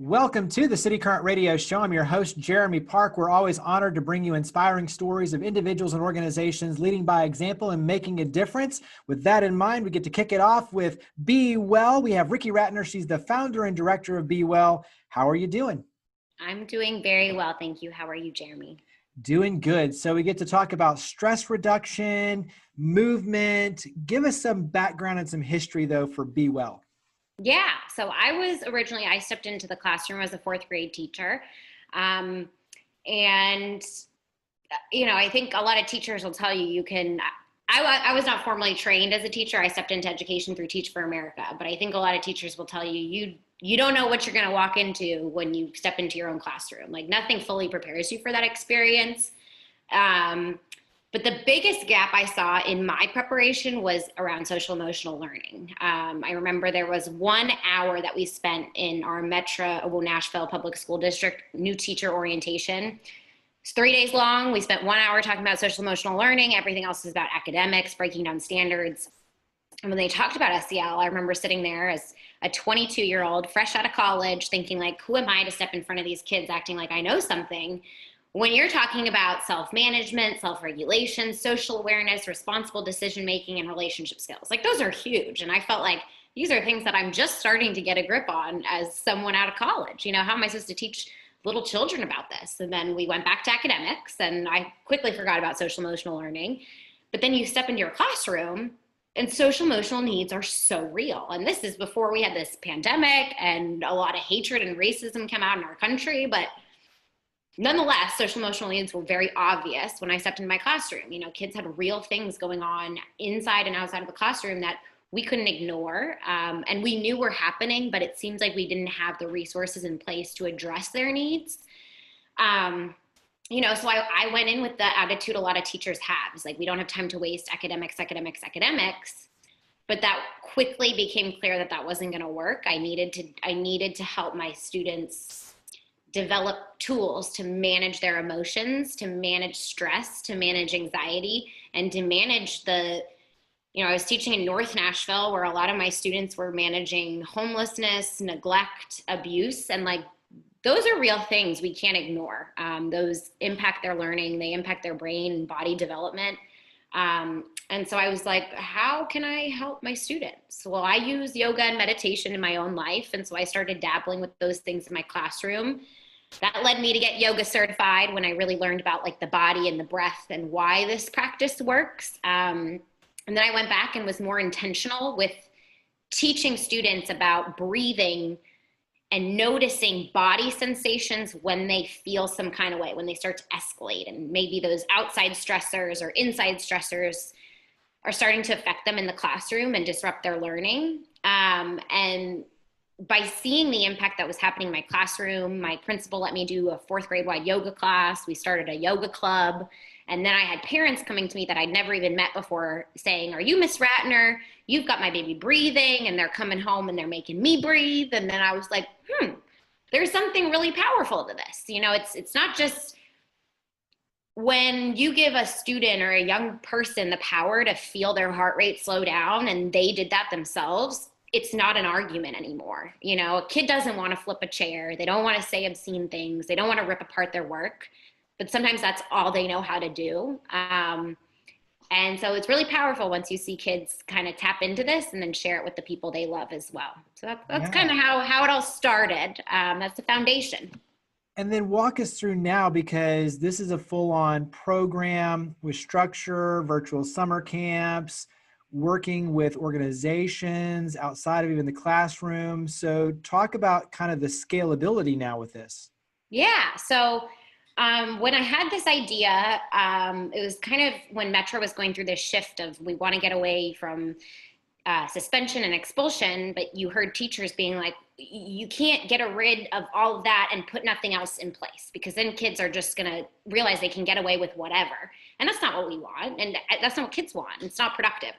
Welcome to the City Current Radio Show. I'm your host, Jeremy Park. We're always honored to bring you inspiring stories of individuals and organizations leading by example and making a difference. With that in mind, we get to kick it off with BeWell. We have Riki Rattner. She's the founder and director of BeWell. How are you doing? I'm doing very well, thank you. How are you, Jeremy? Doing good. So we get to talk about stress reduction, movement. Give us some background and some history, though, for BeWell. Yeah, so I stepped into the classroom as a fourth grade teacher. And, I think a lot of teachers will tell you, I was not formally trained as a teacher. I stepped into education through Teach for America, but I think a lot of teachers will tell you, you don't know what you're going to walk into when you step into your own classroom. Like nothing fully prepares you for that experience. But the biggest gap I saw in my preparation was around social emotional learning. I remember there was 1 hour that we spent in our Nashville Public School District new teacher orientation. It's 3 days long. We spent 1 hour talking about social emotional learning. Everything else is about academics, breaking down standards. And when they talked about SEL, I remember sitting there as a 22-year-old, fresh out of college, thinking like, who am I to step in front of these kids acting like I know something? When you're talking about self-management, self-regulation, social awareness, responsible decision-making, and relationship skills, like those are huge. And I felt like these are things that I'm just starting to get a grip on as someone out of college. How am I supposed to teach little children about this? And then we went back to academics, and I quickly forgot about social emotional learning. But then you step into your classroom, and social emotional needs are so real. And this is before we had this pandemic and a lot of hatred and racism come out in our country. But nonetheless, social emotional needs were very obvious when I stepped into my classroom. Kids had real things going on inside and outside of the classroom that we couldn't ignore. And we knew were happening, but it seems like we didn't have the resources in place to address their needs. So I went in with the attitude a lot of teachers have. It's like, we don't have time to waste academics. But that quickly became clear that that wasn't going to work. I needed to help my students develop tools to manage their emotions, to manage stress, to manage anxiety, and to manage I was teaching in North Nashville where a lot of my students were managing homelessness, neglect, abuse, and those are real things we can't ignore. Those impact their learning, they impact their brain and body development. And so I was like, how can I help my students? Well, I use yoga and meditation in my own life. And so I started dabbling with those things in my classroom. That led me to get yoga certified when I really learned about the body and the breath and why this practice works. And then I went back and was more intentional with teaching students about breathing and noticing body sensations when they feel some kind of way, when they start to escalate, and maybe those outside stressors or inside stressors are starting to affect them in the classroom and disrupt their learning. And by seeing the impact that was happening in my classroom, my principal let me do a fourth grade wide yoga class. We started a yoga club. And then I had parents coming to me that I'd never even met before saying, are you Miss Rattner? You've got my baby breathing. And they're coming home and they're making me breathe. And then I was like, there's something really powerful to this. It's not just when you give a student or a young person the power to feel their heart rate slow down and they did that themselves, it's not an argument anymore. A kid doesn't want to flip a chair. They don't want to say obscene things. They don't want to rip apart their work. But sometimes that's all they know how to do. And so it's really powerful once you see kids kind of tap into this and then share it with the people they love as well. So that's kind of how it all started. That's the foundation. And then walk us through now, because this is a full-on program with structure, virtual summer camps, working with organizations outside of even the classroom. So talk about kind of the scalability now with this. Yeah. So when I had this idea, it was kind of when Metro was going through this shift of we want to get away from suspension and expulsion, but you heard teachers being like, you can't get rid of all of that and put nothing else in place, because then kids are just going to realize they can get away with whatever. And that's not what we want. And that's not what kids want. It's not productive.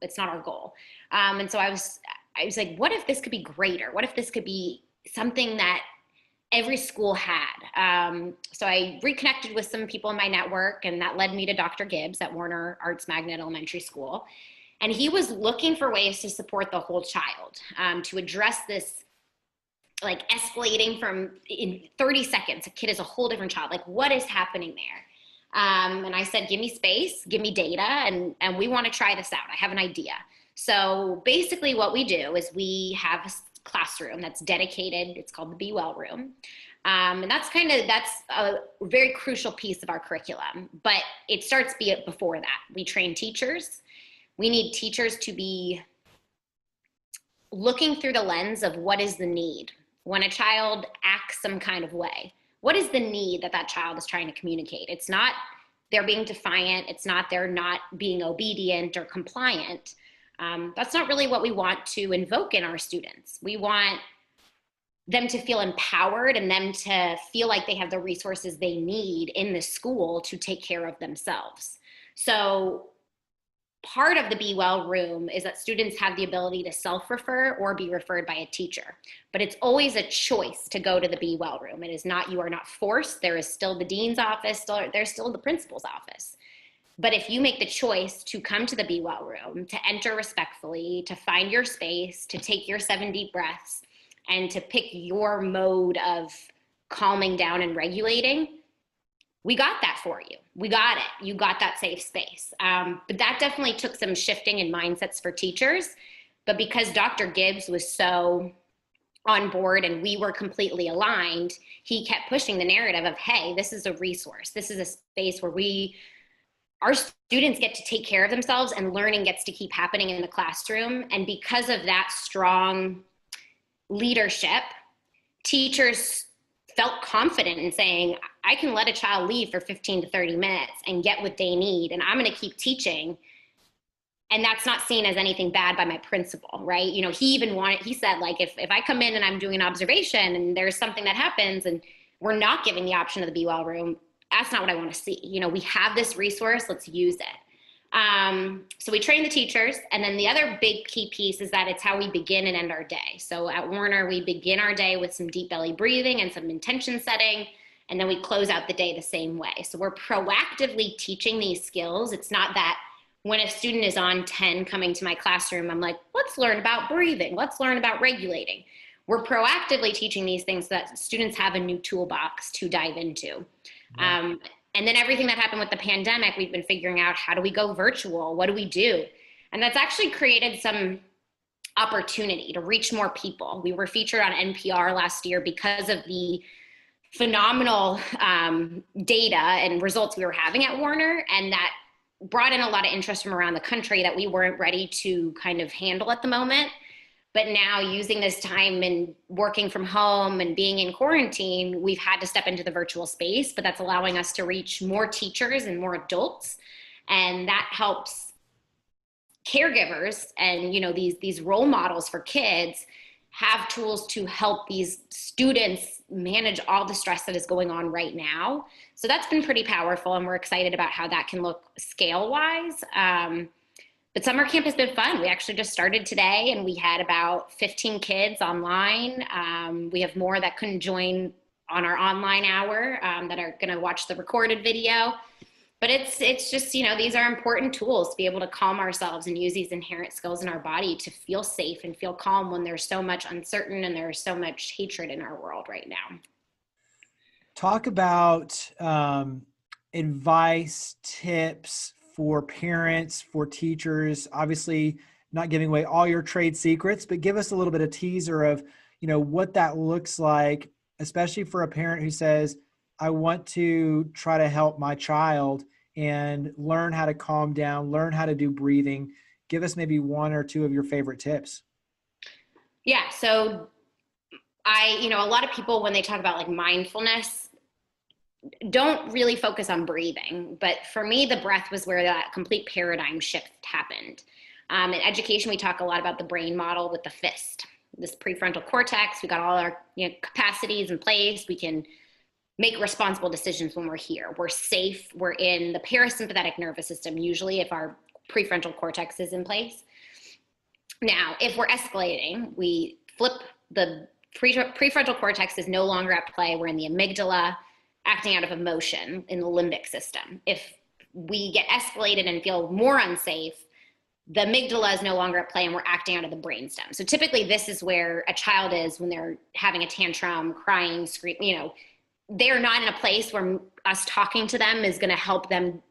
It's not our goal. And so I was like, what if this could be greater? What if this could be something that every school had? So I reconnected with some people in my network, and that led me to Dr. Gibbs at Warner Arts Magnet Elementary School. And he was looking for ways to support the whole child, to address this like escalating from in 30 seconds, a kid is a whole different child. Like, what is happening there? And I said, give me space, give me data, and we want to try this out. I have an idea. So basically what we do is we have a classroom that's dedicated. It's called the BeWell room. And that's a very crucial piece of our curriculum, but it starts before that. We train teachers. We need teachers to be looking through the lens of what is the need. When a child acts some kind of way, what is the need that child is trying to communicate? It's not they're being defiant. It's not they're not being obedient or compliant. That's not really what we want to invoke in our students. We want them to feel empowered and them to feel like they have the resources they need in the school to take care of themselves. So part of the BeWell room is that students have the ability to self-refer or be referred by a teacher, but it's always a choice to go to the BeWell room. It is not, you are not forced. There is still the dean's office, there's still the principal's office. But if you make the choice to come to the BeWell room, to enter respectfully, to find your space, to take your 7 deep breaths, and to pick your mode of calming down and regulating, we got that for you. We got it. You got that safe space. But that definitely took some shifting in mindsets for teachers. But because Dr. Gibbs was so on board and we were completely aligned, he kept pushing the narrative of, hey, this is a resource. This is a space where our students get to take care of themselves and learning gets to keep happening in the classroom. And because of that strong leadership, teachers felt confident in saying, I can let a child leave for 15 to 30 minutes and get what they need, and I'm going to keep teaching. And that's not seen as anything bad by my principal, right? You know, he said, like, if I come in and I'm doing an observation and there's something that happens and we're not giving the option of the BeWell room, that's not what I want to see. You know, we have this resource, let's use it. So we train the teachers, and then the other big key piece is that it's how we begin and end our day. So at Warner, we begin our day with some deep belly breathing and some intention setting, and then we close out the day the same way. So we're proactively teaching these skills. It's not that when a student is on 10 coming to my classroom, I'm like, let's learn about breathing. Let's learn about regulating. We're proactively teaching these things so that students have a new toolbox to dive into. Wow. And then everything that happened with the pandemic, we've been figuring out, how do we go virtual? What do we do? And that's actually created some opportunity to reach more people. We were featured on NPR last year because of the phenomenal data and results we were having at Warner, and that brought in a lot of interest from around the country that we weren't ready to kind of handle at the moment. But now, using this time and working from home and being in quarantine, we've had to step into the virtual space, but that's allowing us to reach more teachers and more adults. And that helps caregivers and, you know, these role models for kids have tools to help these students manage all the stress that is going on right now. So that's been pretty powerful, and we're excited about how that can look scale-wise. But summer camp has been fun. We actually just started today, and we had about 15 kids online. We have more that couldn't join on our online hour that are going to watch the recorded video. But it's just, you know, these are important tools to be able to calm ourselves and use these inherent skills in our body to feel safe and feel calm when there's so much uncertain and there's so much hatred in our world right now. Talk about advice, tips for parents, for teachers. Obviously not giving away all your trade secrets, but give us a little bit of teaser of, you know, what that looks like, especially for a parent who says, I want to try to help my child and learn how to calm down, learn how to do breathing. Give us maybe 1 or 2 of your favorite tips. Yeah. So a lot of people, when they talk about like mindfulness, don't really focus on breathing. But for me, the breath was where that complete paradigm shift happened. In education, we talk a lot about the brain model with the fist, this prefrontal cortex. We got all our capacities in place. We can make responsible decisions when we're here. We're safe. We're in the parasympathetic nervous system, usually, if our prefrontal cortex is in place. Now, if we're escalating, we flip the prefrontal cortex is no longer at play. We're in the amygdala, acting out of emotion in the limbic system. If we get escalated and feel more unsafe, the amygdala is no longer at play and we're acting out of the brainstem. So typically this is where a child is when they're having a tantrum, crying, screaming, you know, they're not in a place where us talking to them is going to help them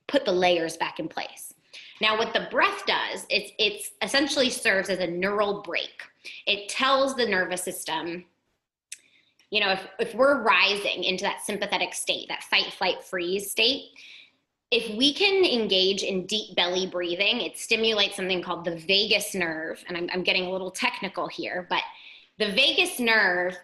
put the layers back in place. Now, what the breath does, it's essentially serves as a neural brake. It tells the nervous system, you know, if we're rising into that sympathetic state, that fight, flight, freeze state, if we can engage in deep belly breathing, it stimulates something called the vagus nerve. And I'm getting a little technical here, but the vagus nerve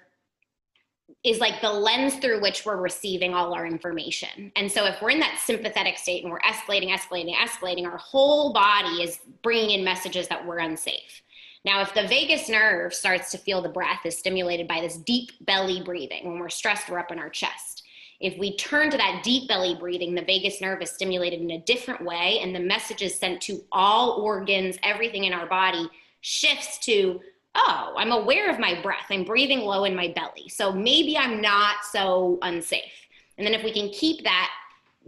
is like the lens through which we're receiving all our information. And so if we're in that sympathetic state and we're escalating, our whole body is bringing in messages that we're unsafe. Now, if the vagus nerve starts to feel the breath is stimulated by this deep belly breathing, when we're stressed, we're up in our chest. If we turn to that deep belly breathing, the vagus nerve is stimulated in a different way, and the message is sent to all organs, everything in our body shifts to, oh, I'm aware of my breath. I'm breathing low in my belly. So maybe I'm not so unsafe. And then if we can keep that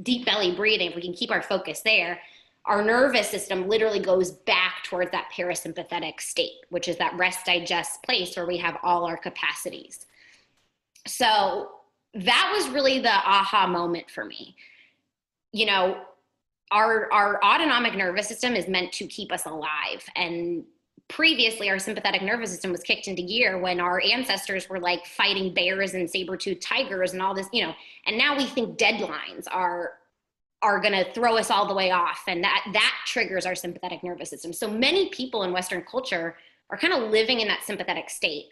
deep belly breathing, if we can keep our focus there, our nervous system literally goes back towards that parasympathetic state, which is that rest digest place where we have all our capacities. So that was really the aha moment for me. You know, our autonomic nervous system is meant to keep us alive. And previously, our sympathetic nervous system was kicked into gear when our ancestors were like fighting bears and saber-toothed tigers and all this, you know, and now we think deadlines are going to throw us all the way off. And that triggers our sympathetic nervous system. So many people in Western culture are kind of living in that sympathetic state.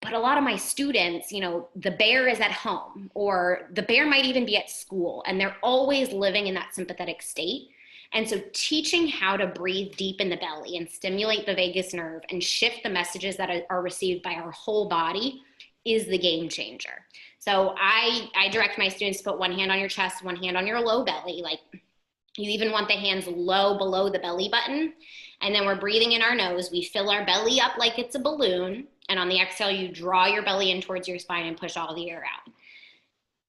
But a lot of my students, you know, the bear is at home or the bear might even be at school and they're always living in that sympathetic state. And so teaching how to breathe deep in the belly and stimulate the vagus nerve and shift the messages that are received by our whole body is the game changer. So I direct my students to put one hand on your chest, one hand on your low belly. Like you even want the hands low below the belly button. And then we're breathing in our nose. We fill our belly up like it's a balloon. And on the exhale, you draw your belly in towards your spine and push all the air out.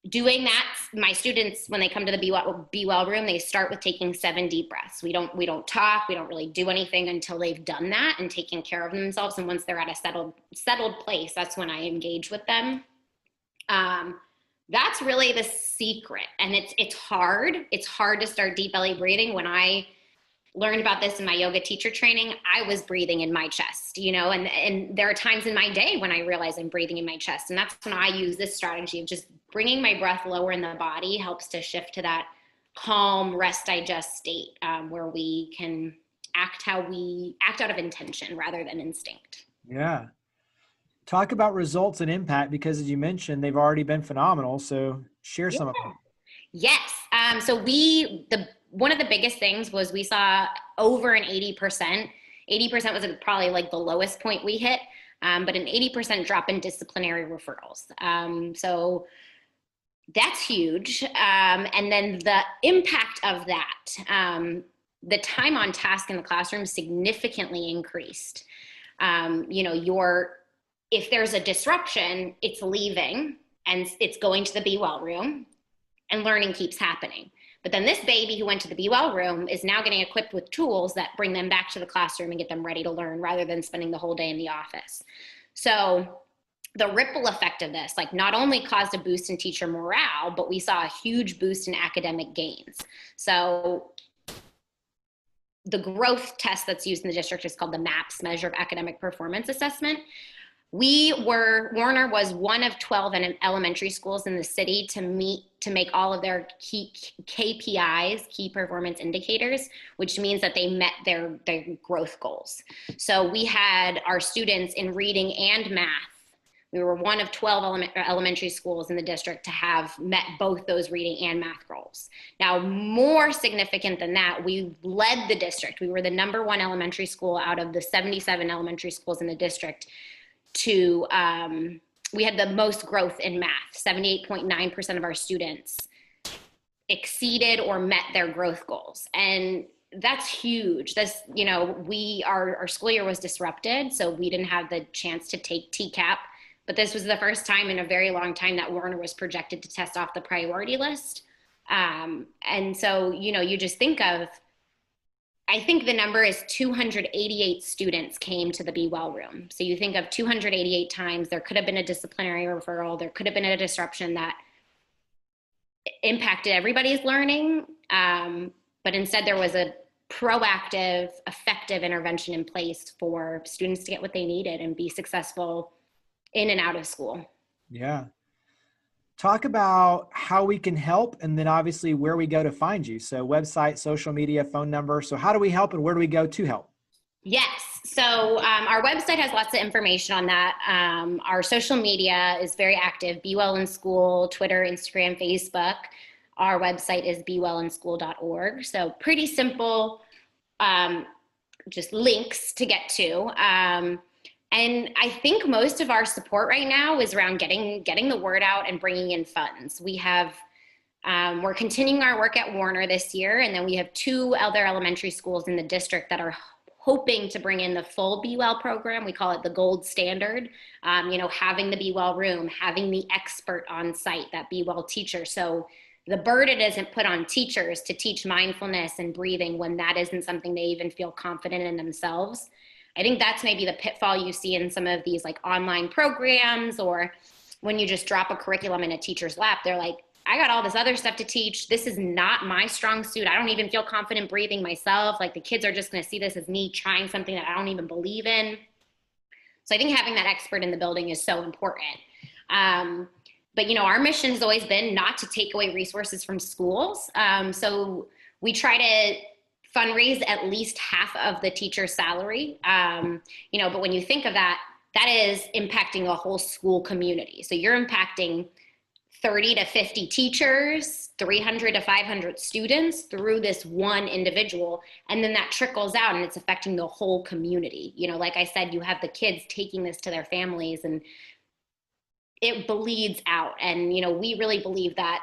Doing that, my students, when they come to the BeWell room, they start with taking 7 deep breaths. We don't talk, we don't really do anything until they've done that and taken care of themselves. And once they're at a settled place, that's when I engage with them. That's really the secret. And it's hard. It's hard to start deep belly breathing. When I learned about this in my yoga teacher training, I was breathing in my chest, you know, and there are times in my day when I realize I'm breathing in my chest. And that's when I use this strategy of just bringing my breath lower in the body helps to shift to that calm, rest, digest state where we can act out of intention rather than instinct. Yeah. Talk about results and impact, because as you mentioned, they've already been phenomenal. So share some of them. Yes. So one of the biggest things was we saw over an 80%. 80% was probably like the lowest point we hit, but an 80% drop in disciplinary referrals. So that's huge. And then the impact of that, the time on task in the classroom significantly increased. You know, if there's a disruption, it's leaving and it's going to the BeWell room and learning keeps happening. But then this baby who went to the BeWell room is now getting equipped with tools that bring them back to the classroom and get them ready to learn rather than spending the whole day in the office. So the ripple effect of this, like, not only caused a boost in teacher morale, but we saw a huge boost in academic gains. So the growth test that's used in the district is called the MAPS, Measure of Academic Performance Assessment. Warner was one of 12 elementary schools in the city to make all of their key KPIs, key performance indicators, which means that they met their growth goals. So we had our students in reading and math. We were one of 12 elementary schools in the district to have met both those reading and math goals. Now, more significant than that, we led the district. We were the #1 elementary school out of the 77 elementary schools in the district we had the most growth in math. 78.9% of our students exceeded or met their growth goals. And that's huge. That's, you know, our school year was disrupted, so we didn't have the chance to take TCAP, but this was the first time in a very long time that Warner was projected to test off the priority list. And so, you know, you just think of I think the number is 288 students came to the BeWell room. So you think of 288 times, there could have been a disciplinary referral, there could have been a disruption that impacted everybody's learning. But instead there was a proactive, effective intervention in place for students to get what they needed and be successful in and out of school. Yeah. Talk about how we can help, and then obviously where we go to find you. So website, social media, phone number. So how do we help and where do we go to help? Yes. So our website has lots of information on that. Our social media is very active. BeWell in School, Twitter, Instagram, Facebook. Our website is bewellinschool.org. So pretty simple, just links to get to. And I think most of our support right now is around getting the word out and bringing in funds. We have, we're continuing our work at Warner this year, and then we have 2 other elementary schools in the district that are hoping to bring in the full BeWell program. We call it the gold standard, having the BeWell room, having the expert on site, that BeWell teacher. So the burden isn't put on teachers to teach mindfulness and breathing when that isn't something they even feel confident in themselves. I think that's maybe the pitfall you see in some of these like online programs, or when you just drop a curriculum in a teacher's lap, they're like, I got all this other stuff to teach. This is not my strong suit. I don't even feel confident breathing myself. Like the kids are just going to see this as me trying something that I don't even believe in. So I think having that expert in the building is so important. But our mission has always been not to take away resources from schools. So we try to fundraise at least half of the teacher's salary. But when you think of that, that is impacting a whole school community. So you're impacting 30 to 50 teachers, 300 to 500 students through this one individual. And then that trickles out and it's affecting the whole community. Like I said, you have the kids taking this to their families and it bleeds out. And, we really believe that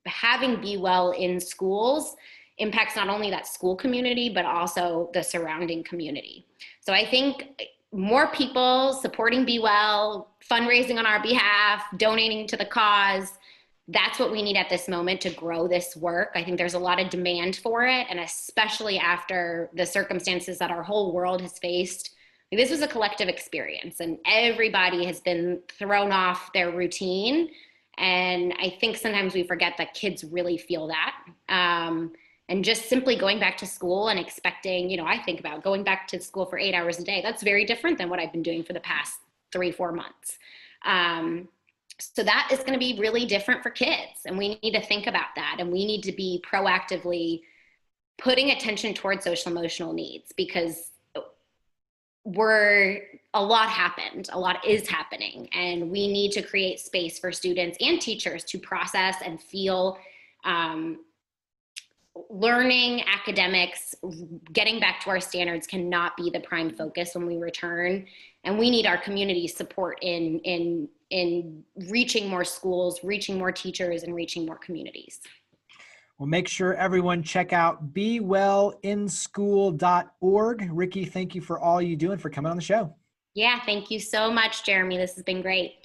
having BeWell in schools impacts not only that school community, but also the surrounding community. So I think more people supporting BeWell, fundraising on our behalf, donating to the cause, that's what we need at this moment to grow this work. I think there's a lot of demand for it, and especially after the circumstances that our whole world has faced. This was a collective experience, and everybody has been thrown off their routine. And I think sometimes we forget that kids really feel that. And just simply going back to school and expecting, I think about going back to school for 8 hours a day. That's very different than what I've been doing for the past 3-4 months. So that is going to be really different for kids. And we need to think about that. And we need to be proactively putting attention towards social emotional needs, because a lot happened, a lot is happening, and we need to create space for students and teachers to process and feel. Learning, academics, getting back to our standards cannot be the prime focus when we return. And we need our community support in reaching more schools, reaching more teachers, and reaching more communities. Well, make sure everyone check out BeWellinschool.org. Riki, thank you for all you do and for coming on the show. Yeah, thank you so much, Jeremy. This has been great.